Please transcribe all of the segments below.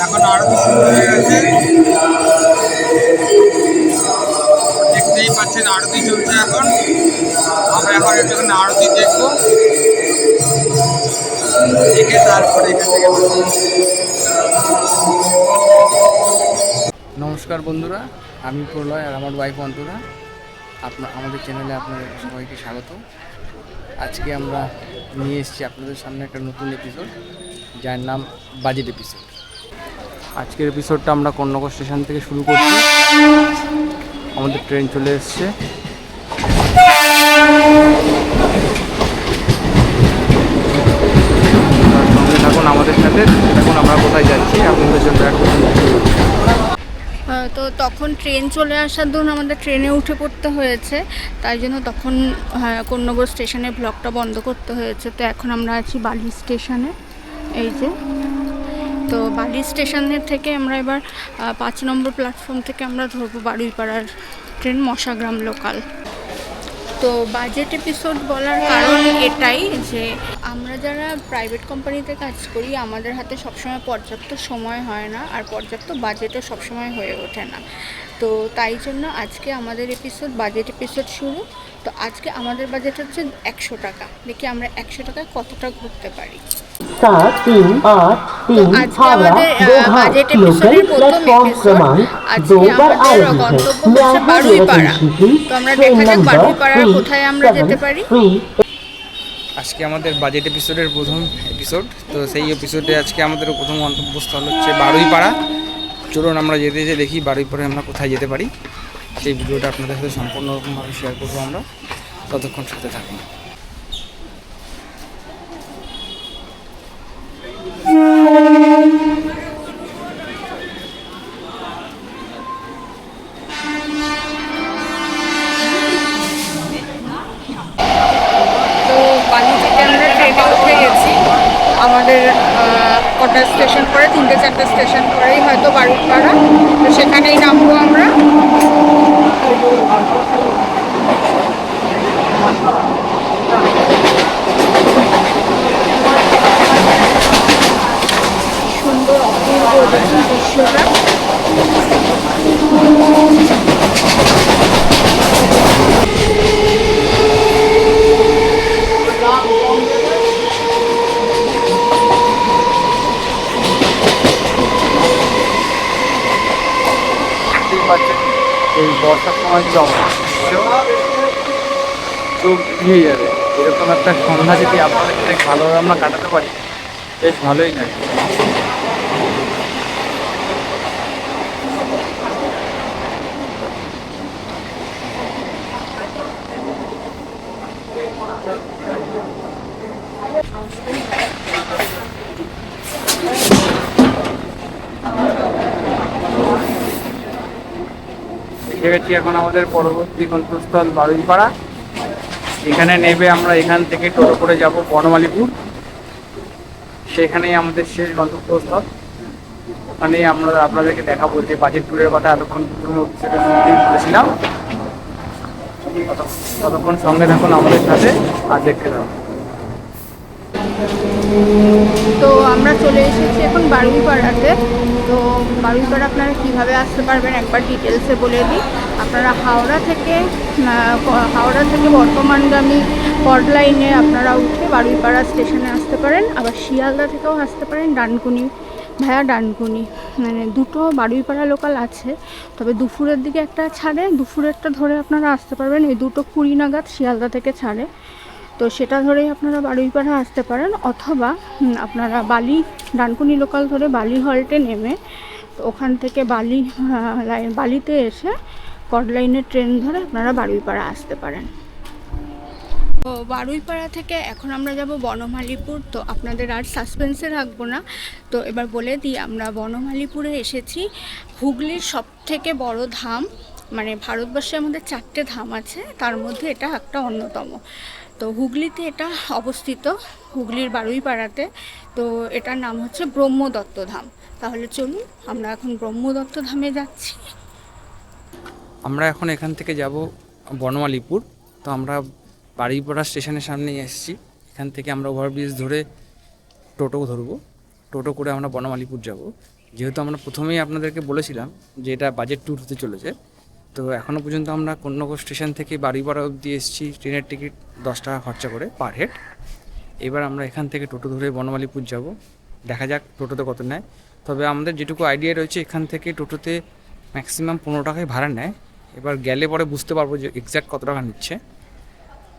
এখন আরতি শুরু হয়ে গেছে, দেখতেই পাচ্ছেন আরতি চলছে এখন। আমরা এখন একটুখানি আরতি দেখবো, দেখে তারপরে এখান থেকে নমস্কার বন্ধুরা, আমি প্রলয় আর আমার ওয়াইফ অন্তরা। আমাদের চ্যানেলে আপনাদের সবাইকে স্বাগত। আজকে আমরা নিয়ে এসেছি আপনাদের সামনে একটা নতুন এপিসোড, যার নাম বাজেট এপিসোড। আজকের এপিসোডটা আমরা কর্ণনগর স্টেশন থেকে শুরু করছি। আমাদের ট্রেন চলে এসছে। সঙ্গে থাকুন আমাদের সাথে, দেখুন আমরা কোথায় যাচ্ছি আপনাদের জন্য একটা। তো তখন ট্রেন চলে আসার দরুন আমাদের ট্রেনে উঠে পড়তে হয়েছে, তাই জন্য তখন কর্ণনগর স্টেশনে ব্লগটা বন্ধ করতে হয়েছে। তো এখন আমরা আছি বালি স্টেশনে, এই যে। তো বালি স্টেশনের থেকে আমরা এবার 5 নম্বর প্ল্যাটফর্ম থেকে আমরা ধরবো বারুইপাড়ার ট্রেন মশাগ্রাম লোকাল। তো বাজেট এপিসোড বলার কারণ এটাই যে আমরা যারা প্রাইভেট কোম্পানিতে কাজ করি, আমাদের হাতে সবসময় পর্যাপ্ত সময় হয় না, আর পর্যাপ্ত বাজেটও সবসময় হয়ে ওঠে না। তো তাই জন্য আজকে আমাদের এপিসোড বাজেট এপিসোড শুরু। তো আজকে আমাদের বাজেট হচ্ছে 100 টাকা। দেখি আমরা 100 টাকায় কতটা ঘুরতে পারি। তো আজকে আমাদের বাজেট এপিসোডের প্রথম এপিসোড। আজকে আমাদের গন্তব্য হচ্ছে বারুইপাড়া। তো আমরা দেখা যাক বারুইপাড়ার কোথায় আমরা যেতে পারি। আজকে আমাদের বাজেট এপিসোডের প্রথম এপিসোড। তো সেই এপিসোডে আজকে আমাদের প্রথম গন্তব্যস্থল হচ্ছে বারুইপাড়া। চলুন আমরা যেতে যেতে দেখি বারুইপাড়ায় আমরা কোথায় যেতে পারি। সেই ভিডিওটা আপনাদের সাথে সম্পূর্ণরকমভাবে শেয়ার করবো আমরা, ততক্ষণ সাথে থাকুন। তো বালি থেকে আমরা ট্রেনে উঠে গেছি। আমাদের কটা স্টেশন পরে, 3-4 স্টেশন পরেই হয়তো বারুইপাড়া। তো সেখানেই নামবো আমরা। সুন্দর অপূর্ব দেখুন দৃশ্যটা। এই বর্ষার সময় যে চোখ ভিজে যাবে, এরকম একটা সন্ধ্যা যদি আপনাদের সাথে ভালোভাবে আমরা কাটাতে পারি, বেশ ভালোই লাগে। এসে গেছি এখন আমাদের পরবর্তী গন্তব্যস্থল বারুইপাড়া। এখানে নেবে আমরা এখান থেকে টোটো করে যাব বনমালীপুর। সেখানেই আমাদের শেষ গন্তব্যস্থল। ওখানেই আমরা আপনাদেরকে দেখাবো যে বাজেট ট্যুরের কথা এতক্ষণ বলেছিলাম। ততক্ষণ সঙ্গে থাকুন আমাদের সাথে আর দেখতে থাকুন। তো আমরা চলে এসেছি এখন বারুইপাড়াতে। তো বারুইপাড়া আপনারা কীভাবে আসতে পারবেন একবার ডিটেলসে বলে দিই। আপনারা হাওড়া থেকে বর্ধমানগামী কর্ড লাইনে আপনারা উঠে বারুইপাড়া স্টেশনে আসতে পারেন। আবার শিয়ালদা থেকেও আসতে পারেন ডানকুনি ভায়া ডানকুনি, মানে দুটো বারুইপাড়া লোকাল আছে। তবে দুপুরের দিকে একটা ছাড়ে, দুপুরেরটা ধরে আপনারা আসতে পারবেন। এই 2:20 নাগাদ শিয়ালদা থেকে ছাড়ে, তো সেটা ধরেই আপনারা বারুইপাড়া আসতে পারেন। অথবা আপনারা ডানকুনি লোকাল ধরে বালি হল্টে নেমে ওখান থেকে বালিতে এসে কর্ড লাইনের ট্রেন ধরে আপনারা বারুইপাড়া আসতে পারেন। তো বারুইপাড়া থেকে এখন আমরা যাব বনমালীপুর। তো আপনাদের আর সাসপেন্সে রাখবো না, তো এবার বলে দিই আমরা বনমালীপুরে এসেছি। হুগলির সবথেকে বড় ধাম, মানে ভারতবর্ষে আমাদের 4টে ধাম আছে, তার মধ্যে এটা একটা অন্যতম। তো হুগলিতে এটা অবস্থিত, হুগলির বারুইপাড়াতে। তো এটার নাম হচ্ছে ব্রহ্মদত্ত ধাম। তাহলে চলুন আমরা এখন ব্রহ্মদত্ত ধামে যাচ্ছি। আমরা এখন এখান থেকে যাব বনমালীপুর। তো আমরা বারুইপাড়া স্টেশনের সামনেই এসেছি। এখান থেকে আমরা ওভারব্রিজ ধরে টোটো ধরবো, টোটো করে আমরা বনমালীপুর যাব। যেহেতু আমরা প্রথমেই আপনাদেরকে বলেছিলাম যে এটা বাজেট ট্যুর হতে চলেছে, তো এখনও পর্যন্ত আমরা কন্যানগর স্টেশন থেকে বাড়িপাড়া অবধি এসেছি ট্রেনের টিকিট 10 টাকা খরচা করে পার হেড। এবার আমরা এখান থেকে টোটো ধরে বনমালীপুর যাব, দেখা যাক টোটোতে কত নেয়। তবে আমাদের যেটুকু আইডিয়া রয়েছে এখান থেকে টোটোতে ম্যাক্সিমাম 15 টাকায় ভাড়া নেয়। এবার গেলে পরে বুঝতে পারবো যে এক্স্যাক্ট কত টাকা নিচ্ছে।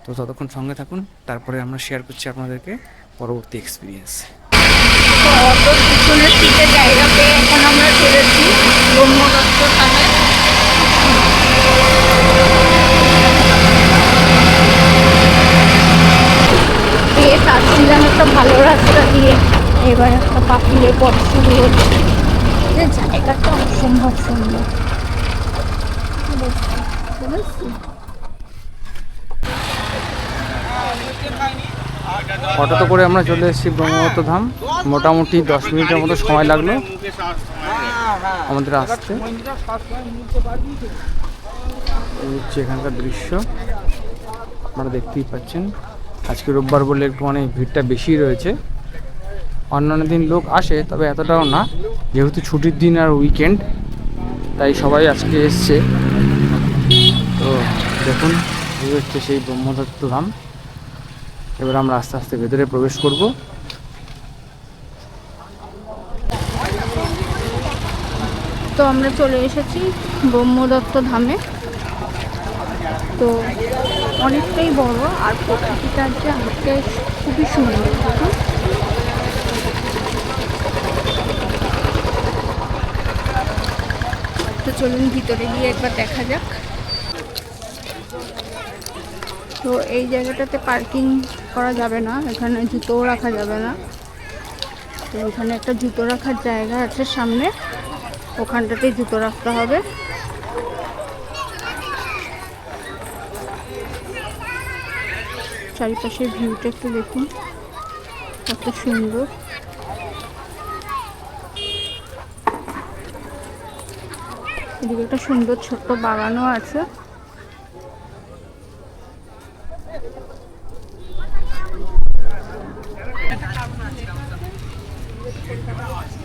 তো ততক্ষণ সঙ্গে থাকুন, তারপরে আমরা শেয়ার করছি আপনাদেরকে পরবর্তী এক্সপিরিয়েন্স। তো অটোর পিছনের সিটে জায়গা পেয়ে এখন আমরা চলেছি ব্রহ্মদত্ত থানায়। বেশ আসছিলাম একটা ভালো রাস্তা দিয়ে, এবার একটা পাখিলের পথ শুরু হচ্ছে। যে জায়গাটা অসম্ভব সুন্দর। অটোতে করে আমরা চলে এসেছি ব্রহ্মদত্ত ধাম। মোটামুটি 10 মিনিটের মতো সময় লাগলো আমাদের আসতে। এই হচ্ছে এখানকার দৃশ্য, আপনারা দেখতেই পাচ্ছেন। আজকে রোববার বলে একটু মানে ভিড়টা বেশি রয়েছে। অন্যান্য দিন লোক আসে, তবে এতটাও না, যেহেতু ছুটির দিন আর উইকেন্ড, তাই সবাই আজকে এসছে। তো দেখুন, এই হচ্ছে সেই ব্রহ্মদত্ত ধাম। এবার আমরা আস্তে আস্তে ভেতরে প্রবেশ করব। তো আমরা চলে এসেছি ব্রহ্মদত্ত ধামে। তো অনেকটাই বড়, আর প্রকৃতিটা যে হাতে খুবই সুন্দর। তো চলুন ভিতরে গিয়ে একবার দেখা যাক। তো এই জায়গাটাতে পার্কিং করা যাবে না, এখানে জুতোও রাখা যাবে না। তো এখানে একটা জুতো রাখার জায়গা আছে সামনে, ওখানটাতেই জুতো রাখতে হবে। চারিপাশের ভিউটা একটু দেখুন, কত সুন্দর। এদিকে একটা সুন্দর ছোট্ট বাগানও আছে।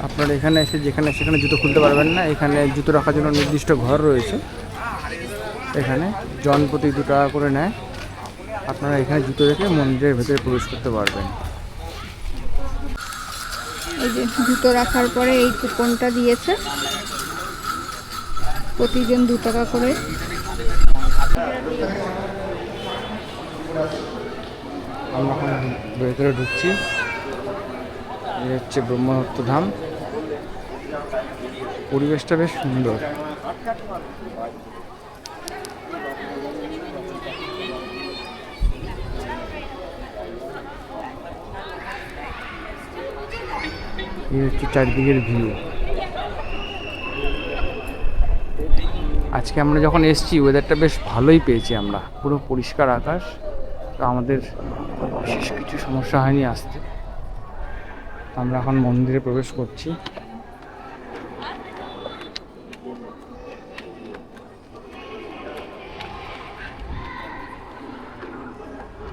আপনারা এখানে এসে যেখানে সেখানে জুতো খুলতে পারবেন না। এখানে জুতো রাখার জন্য নির্দিষ্ট ঘর রয়েছে। এখানে জন প্রতি 2 টাকা করে নেয়। আপনারা এখানে জুতো রেখে মন্দিরের ভেতরে প্রবেশ করতে পারবেন। এই যে জুতো রাখার পরে এই কুপনটা দিয়েছে, প্রতিজন 2 টাকা করে। আমরা এখন ভেতরে ঢুকছি। এই হচ্ছে ব্রহ্মদত্ত ধাম। পরিবেশটা বেশ সুন্দর। এই হচ্ছে চারিদিকের ভিউ। আজকে আমরা যখন এসেছি ওয়েদারটা বেশ ভালোই পেয়েছি আমরা, পুরো পরিষ্কার আকাশ। তো আমাদের বিশেষ কিছু সমস্যা হয়নি আসতে। আমরা এখন মন্দিরে প্রবেশ করছি।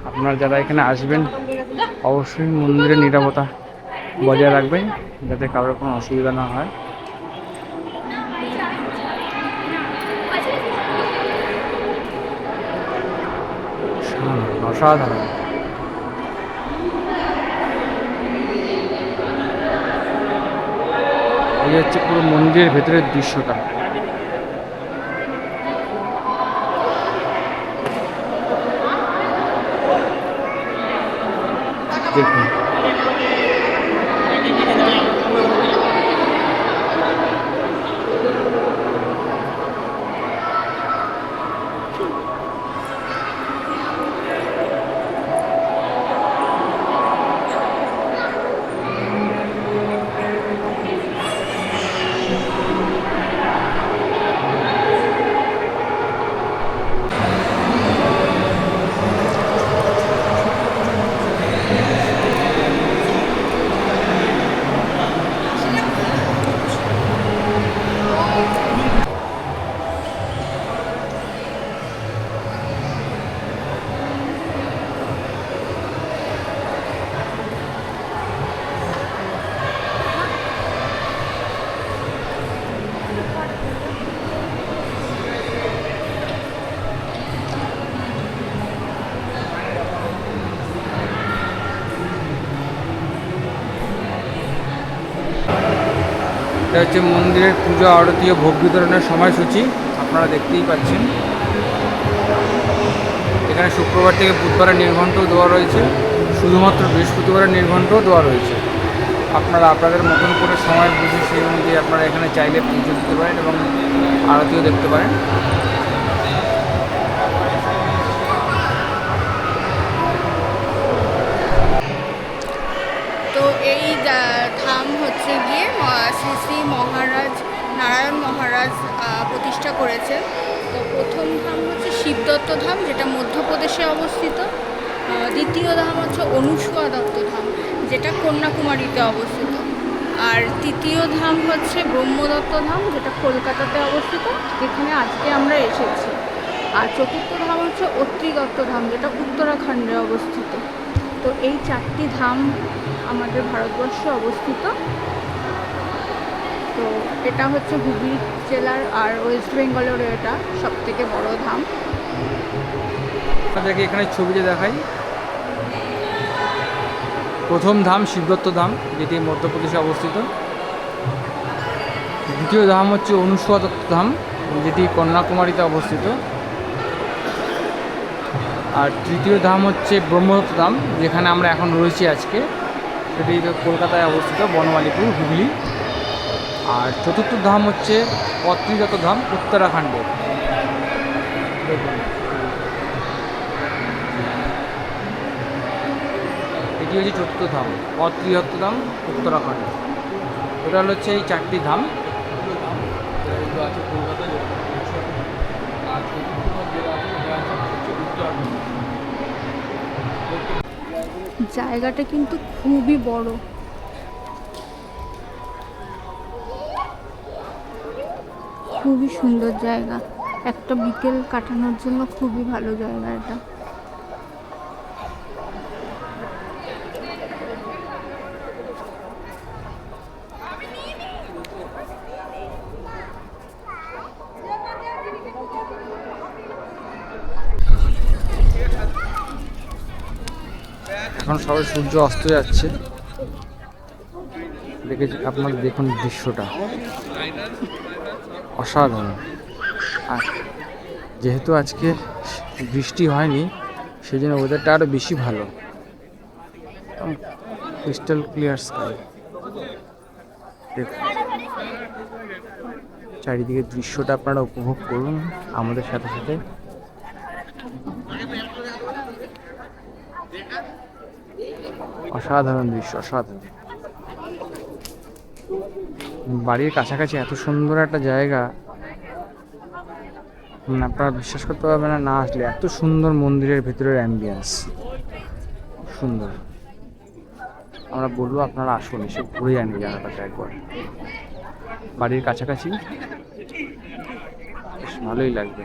আপনারা যারা এখানে আসবেন অবশ্যই মন্দিরের নিরাপত্তা বজায় রাখবেন, যাতে কারোর কোনো অসুবিধা না হয়। অসাধারণ। এই হচ্ছে পুরো মন্দিরের ভেতরের দৃশ্যটা। দেখুন, এটা হচ্ছে মন্দিরের পুজো আরতি ও ভোগ বিতরণের সময়সূচি, আপনারা দেখতেই পাচ্ছেন। এখানে শুক্রবার থেকে বুধবারের নির্ঘণ্টও দেওয়া রয়েছে, শুধুমাত্র বৃহস্পতিবারের নির্ঘণ্টও দেওয়া রয়েছে। আপনারা আপনাদের মতন করে সময় বুঝে সেই অনুযায়ী আপনারা এখানে চাইলে পুজো দিতে পারেন এবং আরতিও দেখতে পারেন। তো এই ধাম হচ্ছে গিয়ে শ্রী শ্রী মহারাজ নারায়ণ মহারাজ প্রতিষ্ঠা করেছেন। তো প্রথম ধাম হচ্ছে শিবদত্ত ধাম, যেটা মধ্যপ্রদেশে অবস্থিত। দ্বিতীয় ধাম হচ্ছে অনুসুয়া দত্ত ধাম, যেটা কন্যাকুমারীতে অবস্থিত। আর তৃতীয় ধাম হচ্ছে ব্রহ্মদত্ত ধাম, যেটা কলকাতাতে অবস্থিত, যেখানে আজকে আমরা এসেছি। আর চতুর্থ ধাম হচ্ছে অত্রি দত্ত ধাম, যেটা উত্তরাখণ্ডে অবস্থিত। তো এই 4টি ধাম আমাদের ভারতবর্ষে অবস্থিত। তো এটা হচ্ছে হুগলি জেলার আর ওয়েস্ট বেঙ্গলেরও এটা সবথেকে বড় ধাম। আপনাদেরকে এখানে ছবিতে দেখাই। প্রথম ধাম শিবদত্ত ধাম, যেটি মধ্যপ্রদেশে অবস্থিত। দ্বিতীয় ধাম হচ্ছে অনুসুয়া দত্ত ধাম, যেটি কন্যাকুমারীতে অবস্থিত। আর তৃতীয় ধাম হচ্ছে ব্রহ্মদত্ত ধাম, যেখানে আমরা এখন রয়েছি আজকে, সেটি কলকাতায় অবস্থিত, বনমালীপুর, হুগলি। আর চতুর্থ ধাম হচ্ছে অত্রিদত্ত ধাম, উত্তরাখণ্ডে। দেখুন, এটি হচ্ছে চতুর্থ ধাম, অত্রিদত্ত ধাম, উত্তরাখণ্ড। টোটাল হচ্ছে এই 4টি ধাম। আছে কলকাতায়, আর জায়গাটা কিন্তু খুবই বড়। খুবই সুন্দর জায়গা, একটা বিকেল কাটানোর জন্য খুবই ভালো জায়গা এটা। এখন সবাই সূর্য অস্ত যাচ্ছে, আপনারা দেখুন দৃশ্যটা অসাধারণ। আর যেহেতু আজকে বৃষ্টি হয়নি, সেই জন্য ওয়েদারটা আরও বেশি ভালো, ক্রিস্টাল ক্লিয়ার স্কাই। দেখুন চারিদিকে দৃশ্যটা আপনারা উপভোগ করুন আমাদের সাথে সাথে। অসাধারণ দৃশ্য, অসাধারণ। বাড়ির কাছাকাছি এত সুন্দর একটা জায়গা, আপনারা বিশ্বাস করতে পারবেন না, না আসলে এত সুন্দর মন্দিরের ভেতরের অ্যাম্বিয়েন্স, সুন্দর। আমরা বলবো আপনারা আসুন, এসে ঘুরে যান জায়গাটাতে একবার। বাড়ির কাছাকাছি বেশ ভালোই লাগবে।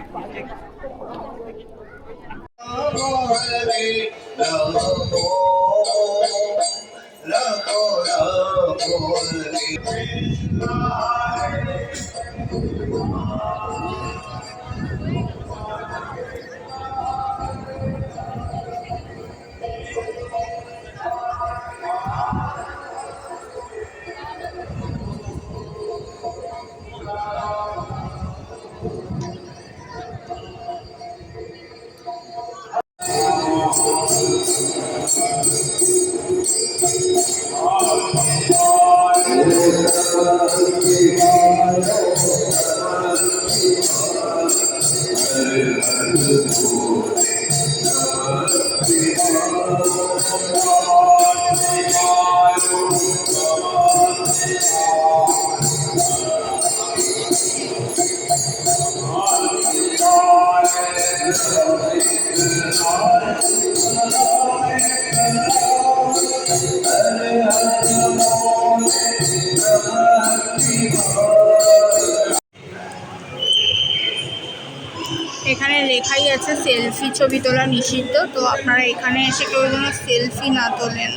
এখানে লেখাই আছে সেলফি ছবি তোলা নিষিদ্ধ। তো আপনারা এখানে এসে কেউ যেন সেলফি না তোলেন।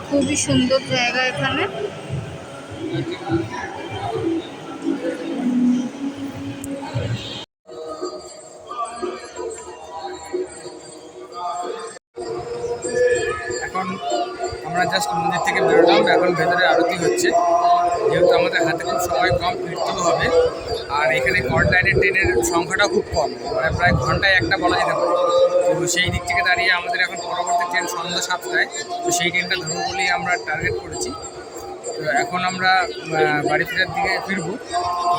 খুবই সুন্দর জায়গা এখানে। এখন আমরা জাস্ট মন্দির থেকে বেরোলাম, এখন ভেতরে আরতি হচ্ছে। যেহেতু আমাদের হাতে খুব সময় কম, ফিরতেও হবে। আর এখানে কর্ড লাইনের ট্রেনের সংখ্যাটাও খুব কম, মানে প্রায় ঘন্টায় একটা বলা যেতে পারে। তো সেই দিক থেকে দাঁড়িয়ে আমাদের এখন পরবর্তী ট্রেন সন্ধ্যা 7টায়, তো সেই ট্রেনটা ধরবো বলেই আমরা টার্গেট করেছি। তো এখন আমরা বাড়ি ফেরার দিকে ফিরবো।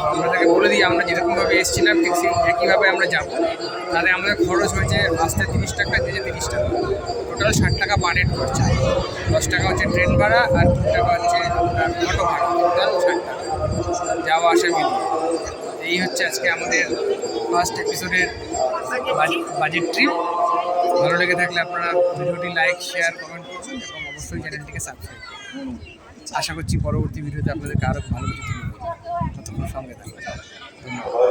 তো আপনাদেরকে বলে দিই, আমরা যেরকমভাবে এসেছিলাম ঠিক সেই একইভাবে আমরা যাবো। তাহলে আমাদের খরচ হয়েছে আসতে 30 টাকা, যেতে 30 টাকা, টোটাল 60 টাকা পার হেড খরচা। 10 টাকা হচ্ছে ট্রেন ভাড়া আর 2 টাকা হচ্ছে আপনার অটো ভাড়া, টোটাল 60 টাকা যাওয়া আসা মিলিয়ে। এই হচ্ছে আজকে আমাদের ফার্স্ট এপিসোডের বাজেট ট্রিপ। ভালো লেগে থাকলে আপনারা ভিডিওটি লাইক, শেয়ার, কমেন্ট করবেন এবং অবশ্যই চ্যানেলটিকে সাবস্ক্রাইব করবেন। আশা করছি পরবর্তী ভিডিওতে আপনাদেরকে আরও ভালো কিছু তুলে ধরবো। ততক্ষণ সঙ্গে থাকবেন। ধন্যবাদ।